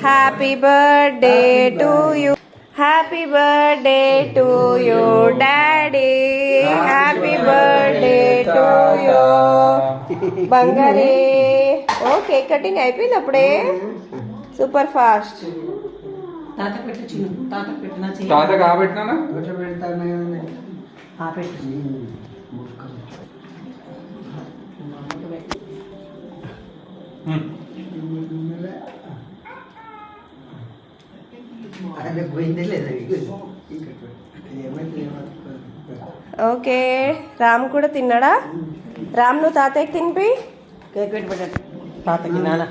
Happy birthday to you, happy birthday to you daddy, happy birthday to you బంగారే. ఓ cake cutting అయిపోయింది అప్పుడే, super fast. తాత కాబట్టినా okay, Ram కూడా తిన్నాడా? రామ్ నువ్వు తాతయ్యకి తినిపి. కేక్ పెట్టి పెట్టండి తాతకి. నాన్న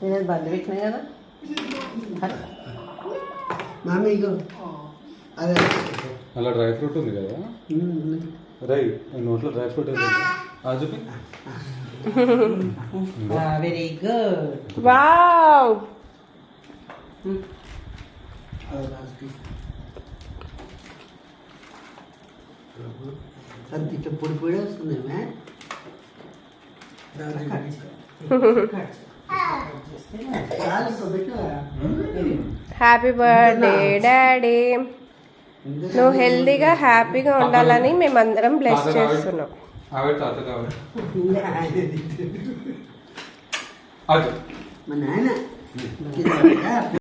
నేను బంద్ పెట్టినా కదా. అలా డ్రై ఫ్రూట్ ఉంది కదా, నోట్లో డ్రై ఫ్రూట్ చూపి. Very good. వావ్, అంత ఇట్లా పొడి పొడి వస్తుంది. Happy birthday daddy. నువ్వు హెల్దీగా హ్యాపీగా ఉండాలని మేమందరం బ్లెస్ చేస్తున్నాం. మా నాయన